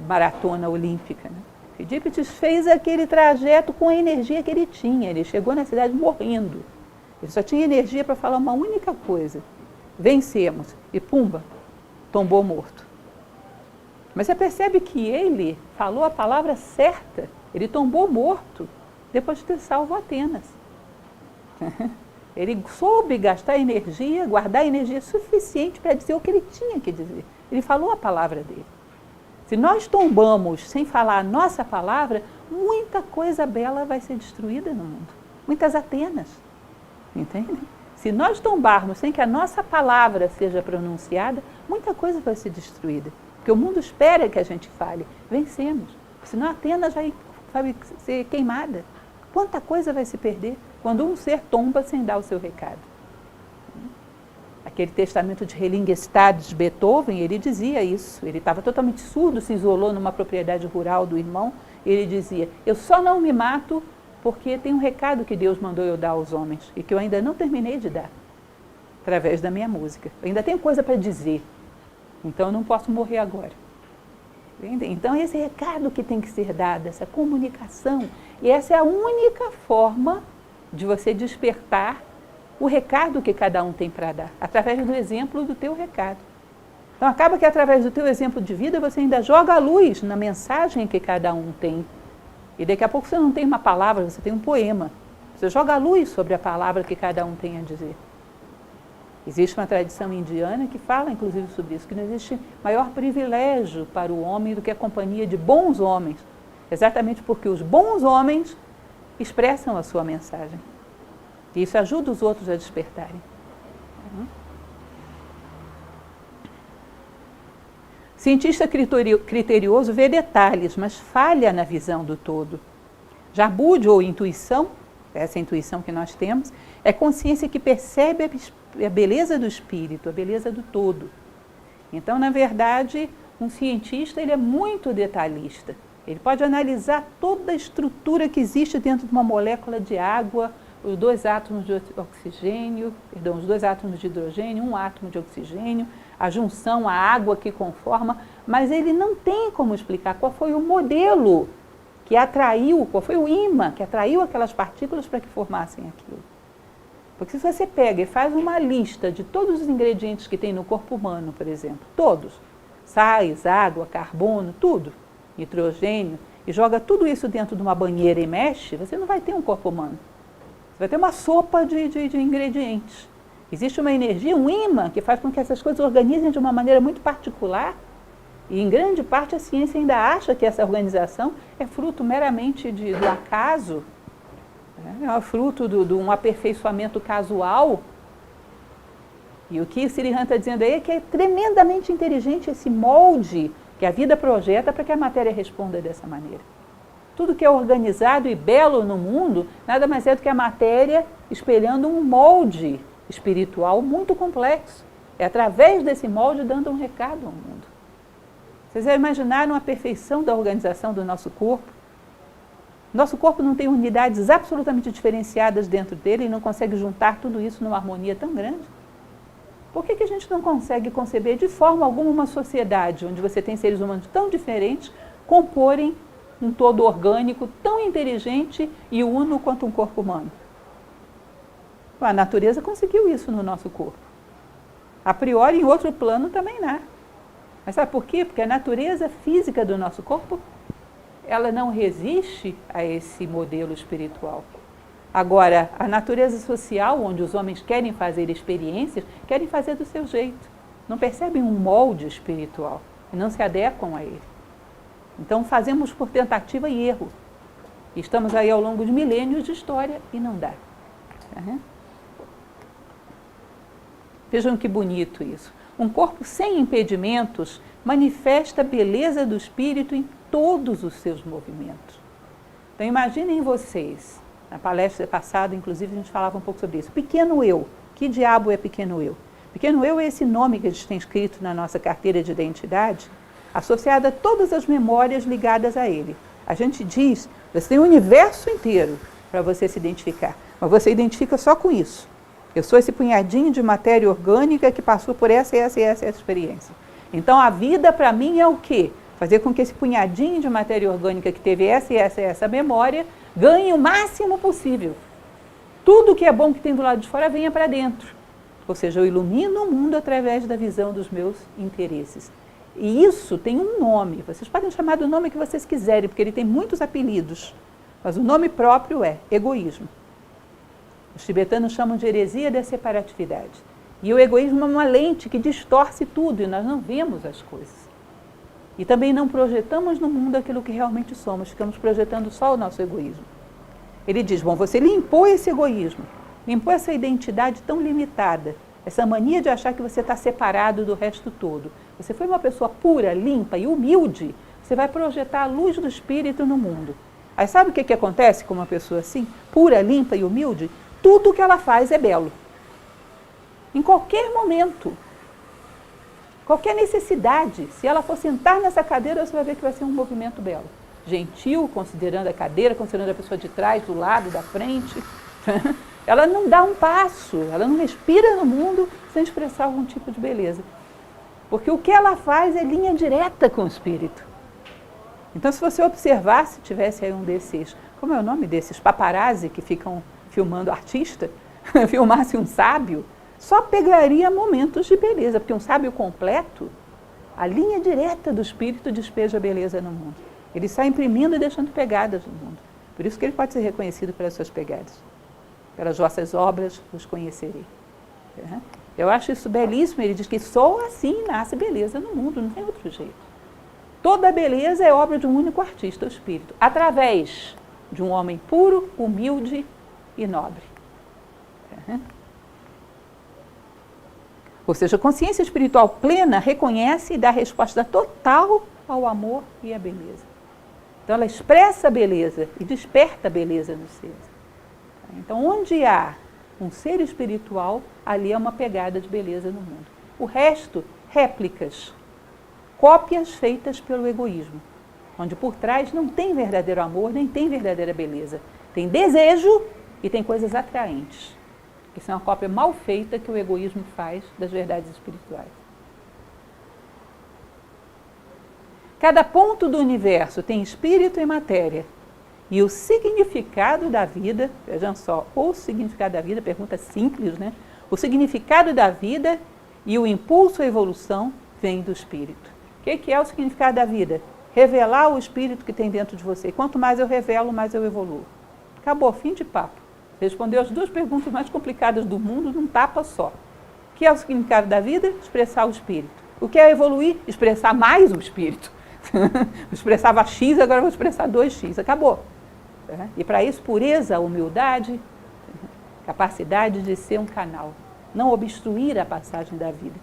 maratona olímpica. Né? Fidípides fez aquele trajeto com a energia que ele tinha. Ele chegou na cidade morrendo. Ele só tinha energia para falar uma única coisa. Vencemos. E pumba, tombou morto. Mas você percebe que ele falou a palavra certa, ele tombou morto depois de ter salvo Atenas. Ele soube gastar energia, guardar energia suficiente para dizer o que ele tinha que dizer. Ele falou a palavra dele. Se nós tombamos sem falar a nossa palavra, muita coisa bela vai ser destruída no mundo. Muitas Atenas. Entende? Se nós tombarmos sem que a nossa palavra seja pronunciada, muita coisa vai ser destruída. Porque o mundo espera que a gente fale. Vencemos. Senão Atenas vai ser queimada. Quanta coisa vai se perder quando um ser tomba sem dar o seu recado. Aquele testamento de Heiligenstadt de Beethoven, ele dizia isso. Ele estava totalmente surdo, se isolou numa propriedade rural do irmão. Ele dizia, eu só não me mato porque tem um recado que Deus mandou eu dar aos homens e que eu ainda não terminei de dar, através da minha música. Eu ainda tenho coisa para dizer, então eu não posso morrer agora. Entende? Então esse recado que tem que ser dado, essa comunicação, e essa é a única forma de você despertar o recado que cada um tem para dar, através do exemplo do teu recado. Então acaba que através do teu exemplo de vida você ainda joga a luz na mensagem que cada um tem. E daqui a pouco você não tem uma palavra, você tem um poema. Você joga a luz sobre a palavra que cada um tem a dizer. Existe uma tradição indiana que fala inclusive sobre isso, que não existe maior privilégio para o homem do que a companhia de bons homens. Exatamente porque os bons homens expressam a sua mensagem. E isso ajuda os outros a despertarem. Cientista criterioso vê detalhes, mas falha na visão do todo. Já Budi, ou intuição, essa intuição que nós temos, é consciência que percebe a beleza do espírito, a beleza do todo. Então, na verdade, um cientista ele é muito detalhista. Ele pode analisar toda a estrutura que existe dentro de uma molécula de água, os 2 átomos de oxigênio, os 2 átomos de hidrogênio, 1 átomo de oxigênio, a junção, a água que conforma, mas ele não tem como explicar qual foi o modelo que atraiu, qual foi o ímã que atraiu aquelas partículas para que formassem aquilo. Porque se você pega e faz uma lista de todos os ingredientes que tem no corpo humano, por exemplo, todos, sais, água, carbono, tudo, nitrogênio, e joga tudo isso dentro de uma banheira e mexe, você não vai ter um corpo humano. Você vai ter uma sopa de ingredientes. Existe uma energia, um ímã, que faz com que essas coisas organizem de uma maneira muito particular. E, em grande parte, a ciência ainda acha que essa organização é fruto meramente do acaso, é fruto de um aperfeiçoamento casual. E o que Sirihan está dizendo aí é que é tremendamente inteligente esse molde que a vida projeta para que a matéria responda dessa maneira. Tudo que é organizado e belo no mundo, nada mais é do que a matéria espelhando um molde espiritual muito complexo. É através desse molde dando um recado ao mundo. Vocês já imaginaram a perfeição da organização do nosso corpo? Nosso corpo não tem unidades absolutamente diferenciadas dentro dele e não consegue juntar tudo isso numa harmonia tão grande? Por que a gente não consegue conceber de forma alguma uma sociedade onde você tem seres humanos tão diferentes comporem um todo orgânico tão inteligente e uno quanto um corpo humano? A natureza conseguiu isso no nosso corpo. A priori, em outro plano, também não. Mas sabe por quê? Porque a natureza física do nosso corpo, ela não resiste a esse modelo espiritual. Agora, a natureza social, onde os homens querem fazer experiências, querem fazer do seu jeito. Não percebem um molde espiritual e não se adequam a ele. Então, fazemos por tentativa e erro. Estamos aí ao longo de milênios de história e não dá. Vejam que bonito isso. Um corpo sem impedimentos manifesta a beleza do espírito em todos os seus movimentos. Então imaginem vocês, na palestra passada, inclusive, a gente falava um pouco sobre isso. Pequeno eu. Que diabo é pequeno eu? Pequeno eu é esse nome que a gente tem escrito na nossa carteira de identidade, associado a todas as memórias ligadas a ele. A gente diz, você tem o universo inteiro para você se identificar, mas você identifica só com isso. Eu sou esse punhadinho de matéria orgânica que passou por essa experiência. Então, a vida para mim é o quê? Fazer com que esse punhadinho de matéria orgânica que teve essa memória ganhe o máximo possível. Tudo que é bom que tem do lado de fora venha para dentro. Ou seja, eu ilumino o mundo através da visão dos meus interesses. E isso tem um nome, vocês podem chamar do nome que vocês quiserem, porque ele tem muitos apelidos, mas o nome próprio é egoísmo. Os tibetanos chamam de heresia da separatividade. E o egoísmo é uma lente que distorce tudo e nós não vemos as coisas. E também não projetamos no mundo aquilo que realmente somos, ficamos projetando só o nosso egoísmo. Ele diz, bom, você limpou esse egoísmo, limpou essa identidade tão limitada, essa mania de achar que você está separado do resto todo. Você foi uma pessoa pura, limpa e humilde, você vai projetar a luz do Espírito no mundo. Aí sabe o que acontece com uma pessoa assim, pura, limpa e humilde? Tudo que ela faz é belo. Em qualquer momento, qualquer necessidade, se ela for sentar nessa cadeira, você vai ver que vai ser um movimento belo. Gentil, considerando a cadeira, considerando a pessoa de trás, do lado, da frente. Ela não dá um passo, ela não respira no mundo sem expressar algum tipo de beleza. Porque o que ela faz é linha direta com o Espírito. Então, se você observar, se tivesse aí um desses, como é o nome desses paparazzi que ficam filmando artista, filmasse um sábio, só pegaria momentos de beleza, porque um sábio completo, a linha direta do Espírito despeja beleza no mundo. Ele sai imprimindo e deixando pegadas no mundo. Por isso que ele pode ser reconhecido pelas suas pegadas. Pelas vossas obras os conhecerei. Eu acho isso belíssimo. Ele diz que só assim nasce beleza no mundo, não tem outro jeito. Toda beleza é obra de um único artista, o Espírito, através de um homem puro, humilde e nobre. Ou seja, a consciência espiritual plena reconhece e dá resposta total ao amor e à beleza. Então ela expressa a beleza e desperta a beleza nos seres. Então onde há um ser espiritual, ali é uma pegada de beleza no mundo. O resto, réplicas, cópias feitas pelo egoísmo, onde por trás não tem verdadeiro amor, nem tem verdadeira beleza. Tem desejo e tem coisas atraentes. Isso é uma cópia mal feita que o egoísmo faz das verdades espirituais. Cada ponto do universo tem espírito e matéria. E o significado da vida, vejam só, o significado da vida, pergunta simples, né? O significado da vida e o impulso à evolução vem do espírito. O que é o significado da vida? Revelar o espírito que tem dentro de você. Quanto mais eu revelo, mais eu evoluo. Acabou, fim de papo. Respondeu as duas perguntas mais complicadas do mundo num tapa só. O que é o significado da vida? Expressar o espírito. O que é evoluir? Expressar mais o espírito. Expressava X, agora vou expressar 2X. Acabou. E para isso, pureza, humildade, capacidade de ser um canal. Não obstruir a passagem da vida.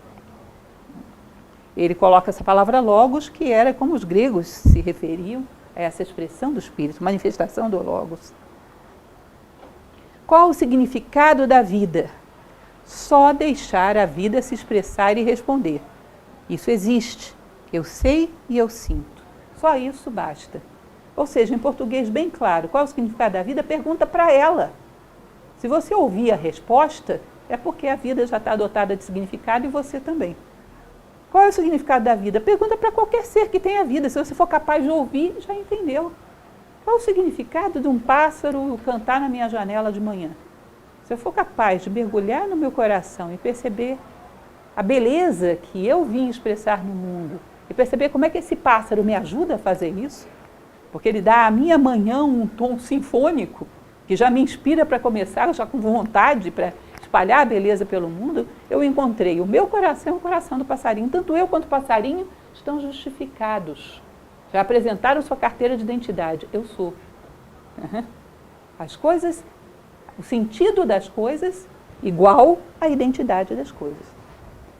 Ele coloca essa palavra logos, que era como os gregos se referiam a essa expressão do espírito, manifestação do logos. Qual o significado da vida? Só deixar a vida se expressar e responder. Isso existe. Eu sei e eu sinto. Só isso basta. Ou seja, em português bem claro, qual é o significado da vida? Pergunta para ela. Se você ouvir a resposta, é porque a vida já está dotada de significado e você também. Qual é o significado da vida? Pergunta para qualquer ser que tenha vida. Se você for capaz de ouvir, já entendeu. Qual o significado de um pássaro cantar na minha janela de manhã? Se eu for capaz de mergulhar no meu coração e perceber a beleza que eu vim expressar no mundo, e perceber como é que esse pássaro me ajuda a fazer isso, porque ele dá à minha manhã um tom sinfônico, que já me inspira para começar, já com vontade para espalhar a beleza pelo mundo, eu encontrei o meu coração e o coração do passarinho. Tanto eu quanto o passarinho estão justificados. Já apresentaram sua carteira de identidade. Eu sou. As coisas, o sentido das coisas igual à identidade das coisas.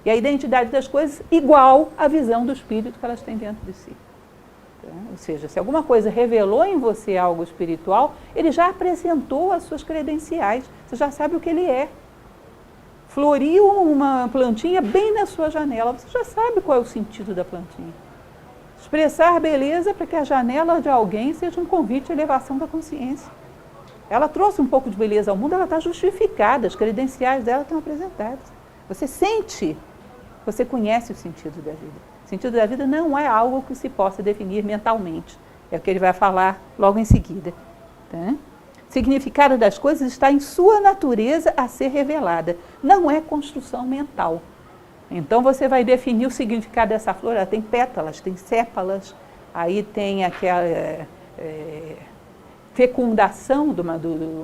E a identidade das coisas igual à visão do espírito que elas têm dentro de si. Ou seja, se alguma coisa revelou em você algo espiritual, ele já apresentou as suas credenciais. Você já sabe o que ele é. Floriu uma plantinha bem na sua janela. Você já sabe qual é o sentido da plantinha. Expressar beleza para que a janela de alguém seja um convite à elevação da consciência. Ela trouxe um pouco de beleza ao mundo, ela está justificada, as credenciais dela estão apresentadas. Você sente, você conhece o sentido da vida. O sentido da vida não é algo que se possa definir mentalmente. É o que ele vai falar logo em seguida. Tá? O significado das coisas está em sua natureza a ser revelada. Não é construção mental. Então você vai definir o significado dessa flor. Ela tem pétalas, tem sépalas, aí tem aquela fecundação do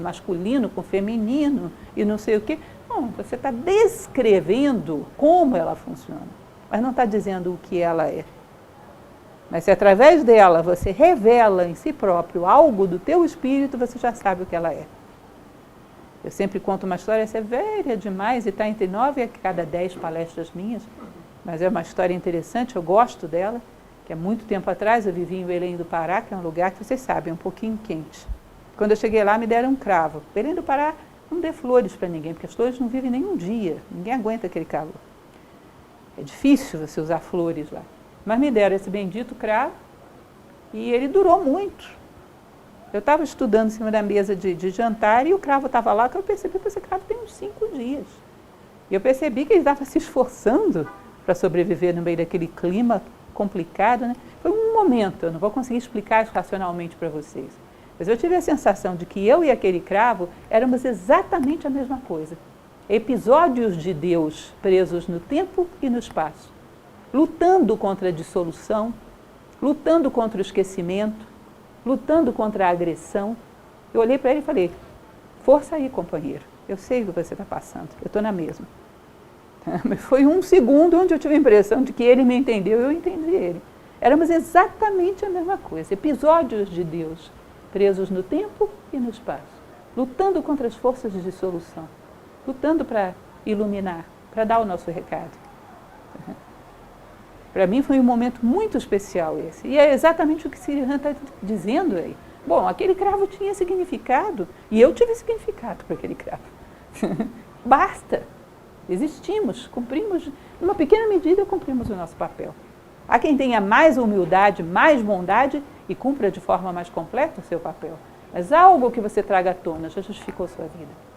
masculino com o feminino e não sei o quê. Bom, você está descrevendo como ela funciona, mas não está dizendo o que ela é. Mas se através dela você revela em si próprio algo do teu espírito, você já sabe o que ela é. Eu sempre conto uma história, essa é velha demais e está entre 9 a cada 10 palestras minhas, mas é uma história interessante, eu gosto dela, que há muito tempo atrás eu vivi em Belém do Pará, que é um lugar que vocês sabem, é um pouquinho quente. Quando eu cheguei lá, me deram um cravo. Belém do Pará não dê flores para ninguém, porque as flores não vivem nenhum dia, ninguém aguenta aquele calor. É difícil você usar flores lá. Mas me deram esse bendito cravo e ele durou muito. Eu estava estudando em cima da mesa de jantar e o cravo estava lá, que eu percebi que esse cravo tem uns 5 dias. E eu percebi que ele estava se esforçando para sobreviver no meio daquele clima complicado, né? Foi um momento, eu não vou conseguir explicar isso racionalmente para vocês. Mas eu tive a sensação de que eu e aquele cravo éramos exatamente a mesma coisa. Episódios de Deus presos no tempo e no espaço. Lutando contra a dissolução, lutando contra o esquecimento, lutando contra a agressão. Eu olhei para ele e falei, força aí, companheiro, eu sei o que você está passando, eu estou na mesma. Mas foi um segundo onde eu tive a impressão de que ele me entendeu e eu entendi ele. Éramos exatamente a mesma coisa, episódios de Deus, presos no tempo e no espaço, lutando contra as forças de dissolução, lutando para iluminar, para dar o nosso recado. Para mim foi um momento muito especial esse. E é exatamente o que Sirihan está dizendo aí. Bom, aquele cravo tinha significado e eu tive significado para aquele cravo. Basta. Existimos, cumprimos, numa pequena medida, cumprimos o nosso papel. Há quem tenha mais humildade, mais bondade e cumpra de forma mais completa o seu papel. Mas algo que você traga à tona já justificou sua vida.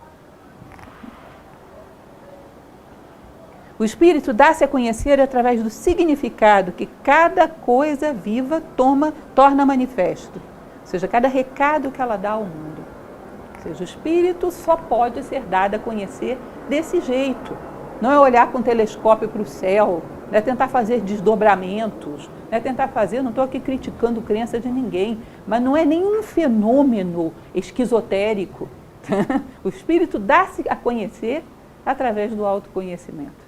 O Espírito dá-se a conhecer através do significado que cada coisa viva torna manifesto. Ou seja, cada recado que ela dá ao mundo. Ou seja, o Espírito só pode ser dado a conhecer desse jeito. Não é olhar com um telescópio para o céu, não é tentar fazer desdobramentos, não é tentar fazer, não estou aqui criticando crença de ninguém, mas não é nenhum fenômeno esquizotérico. O Espírito dá-se a conhecer através do autoconhecimento.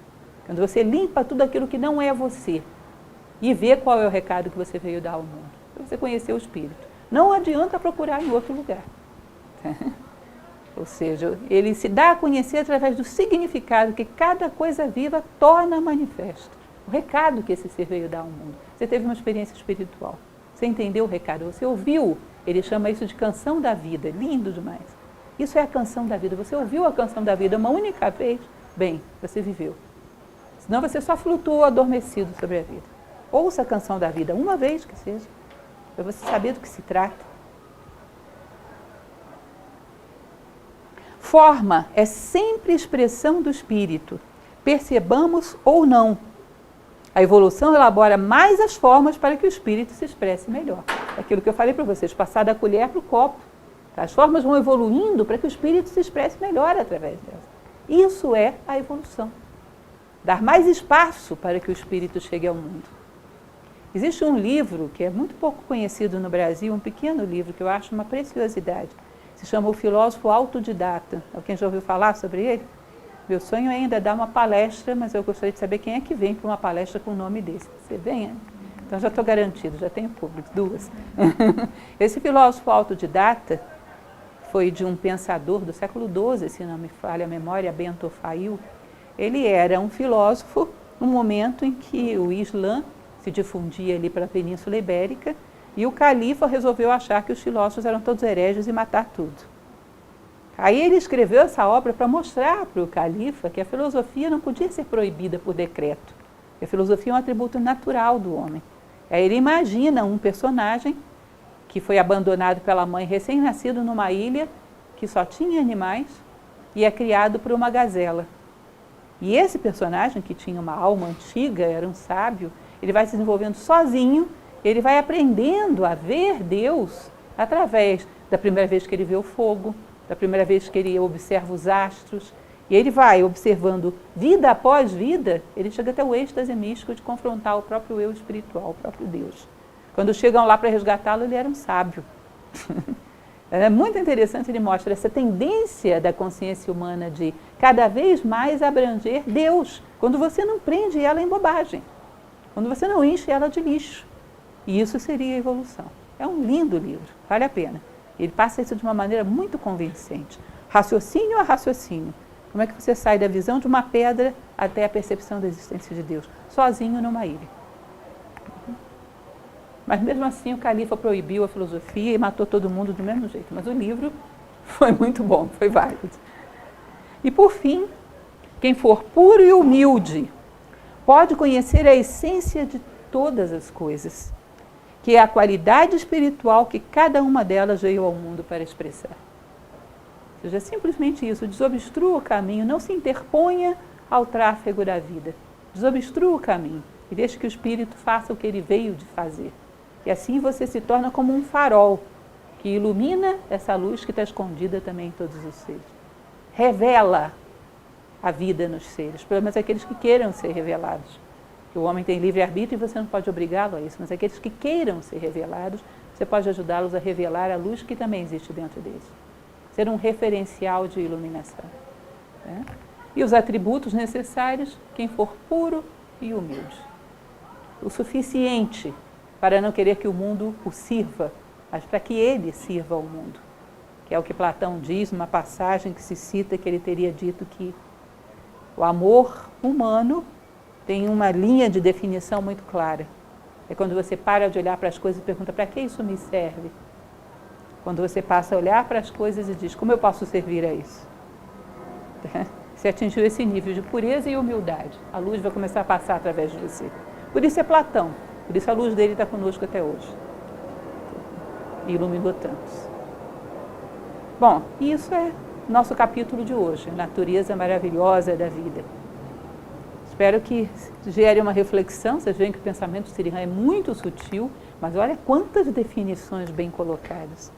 Quando você limpa tudo aquilo que não é você e vê qual é o recado que você veio dar ao mundo. Você conhecer o Espírito. Não adianta procurar em outro lugar. Ou seja, ele se dá a conhecer através do significado que cada coisa viva torna manifesto. O recado que esse ser veio dar ao mundo. Você teve uma experiência espiritual. Você entendeu o recado, você ouviu. Ele chama isso de canção da vida. Lindo demais. Isso é a canção da vida. Você ouviu a canção da vida uma única vez? Bem, você viveu. Senão você só flutuou adormecido sobre a vida. Ouça a canção da vida uma vez que seja, para você saber do que se trata. Forma é sempre expressão do espírito, percebamos ou não. A evolução elabora mais as formas para que o espírito se expresse melhor. Aquilo que eu falei para vocês, passar da colher para o copo. As formas vão evoluindo para que o espírito se expresse melhor através delas. Isso é a evolução. Dar mais espaço para que o espírito chegue ao mundo. Existe um livro que é muito pouco conhecido no Brasil, um pequeno livro que eu acho uma preciosidade. Se chama O Filósofo Autodidata. Alguém já ouviu falar sobre ele? Meu sonho é ainda dar uma palestra, mas eu gostaria de saber quem é que vem para uma palestra com o nome desse. Você vem? Então já estou garantido, já tenho público, 2. Esse filósofo autodidata foi de um pensador do século XII, se não me falha a memória, Bento Fail. Ele era um filósofo no momento em que o Islã se difundia ali pela Península Ibérica e o califa resolveu achar que os filósofos eram todos hereges e matar tudo. Aí ele escreveu essa obra para mostrar para o califa que a filosofia não podia ser proibida por decreto. A filosofia é um atributo natural do homem. Aí ele imagina um personagem que foi abandonado pela mãe recém-nascido numa ilha que só tinha animais e é criado por uma gazela. E esse personagem, que tinha uma alma antiga, era um sábio, ele vai se desenvolvendo sozinho, ele vai aprendendo a ver Deus através da primeira vez que ele vê o fogo, da primeira vez que ele observa os astros, E ele vai observando vida após vida, ele chega até o êxtase místico de confrontar o próprio eu espiritual, o próprio Deus. Quando chegam lá para resgatá-lo, ele era um sábio. É muito interessante, ele mostra essa tendência da consciência humana de cada vez mais abranger Deus, quando você não prende ela em bobagem, quando você não enche ela de lixo. E isso seria a evolução. É um lindo livro, vale a pena. Ele passa isso de uma maneira muito convincente. Raciocínio a raciocínio. Como é que você sai da visão de uma pedra até a percepção da existência de Deus? Sozinho numa ilha. Mas mesmo assim o califa proibiu a filosofia e matou todo mundo do mesmo jeito. Mas o livro foi muito bom, foi válido. E por fim, quem for puro e humilde pode conhecer a essência de todas as coisas, que é a qualidade espiritual que cada uma delas veio ao mundo para expressar. Ou seja, simplesmente isso, desobstrua o caminho, não se interponha ao tráfego da vida. Desobstrua o caminho e deixe que o Espírito faça o que ele veio de fazer. E assim você se torna como um farol que ilumina essa luz que está escondida também em todos os seres. Revela a vida nos seres, pelo menos aqueles que queiram ser revelados. O homem tem livre-arbítrio e você não pode obrigá-lo a isso, mas aqueles que queiram ser revelados, você pode ajudá-los a revelar a luz que também existe dentro deles. Ser um referencial de iluminação. Né? E os atributos necessários, quem for puro e humilde. O suficiente para não querer que o mundo o sirva, mas para que ele sirva ao mundo. Que é o que Platão diz numa passagem que se cita, que ele teria dito que o amor humano tem uma linha de definição muito clara. É quando você para de olhar para as coisas e pergunta, para que isso me serve? Quando você passa a olhar para as coisas e diz, como eu posso servir a isso? Você atingiu esse nível de pureza e humildade. A luz vai começar a passar através de você. Por isso é Platão. Por isso a luz dele está conosco até hoje. E iluminou tantos. Bom, isso é nosso capítulo de hoje, a natureza maravilhosa da vida. Espero que gere uma reflexão. Vocês veem que o pensamento de Sri Ram é muito sutil, mas olha quantas definições bem colocadas.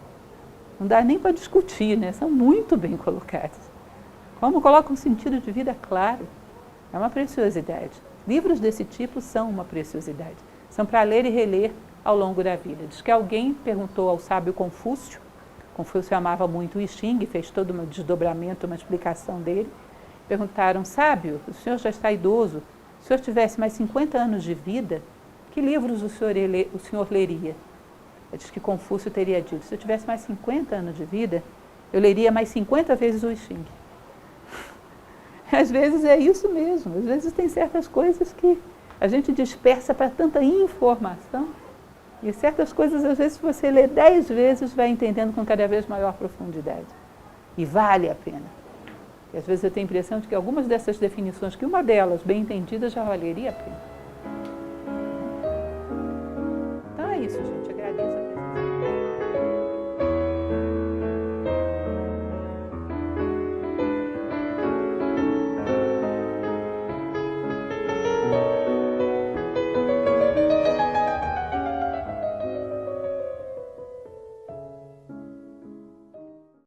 Não dá nem para discutir, né? São muito bem colocadas. Como coloca um sentido de vida claro. É uma preciosidade. Livros desse tipo são uma preciosidade. São para ler e reler ao longo da vida. Diz que alguém perguntou ao sábio Confúcio, Confúcio amava muito o I Ching, fez todo um desdobramento, uma explicação dele. Perguntaram, sábio, o senhor já está idoso, se o senhor tivesse mais 50 anos de vida, que livros o senhor leria? Diz que Confúcio teria dito, se eu tivesse mais 50 anos de vida, eu leria mais 50 vezes o I Ching. Às vezes é isso mesmo, às vezes tem certas coisas que a gente dispersa para tanta informação, e certas coisas, às vezes, se você lê 10 vezes, vai entendendo com cada vez maior profundidade. E vale a pena. E às vezes eu tenho a impressão de que algumas dessas definições, que uma delas, bem entendida, já valeria a pena. Então é isso, gente. Agradeço.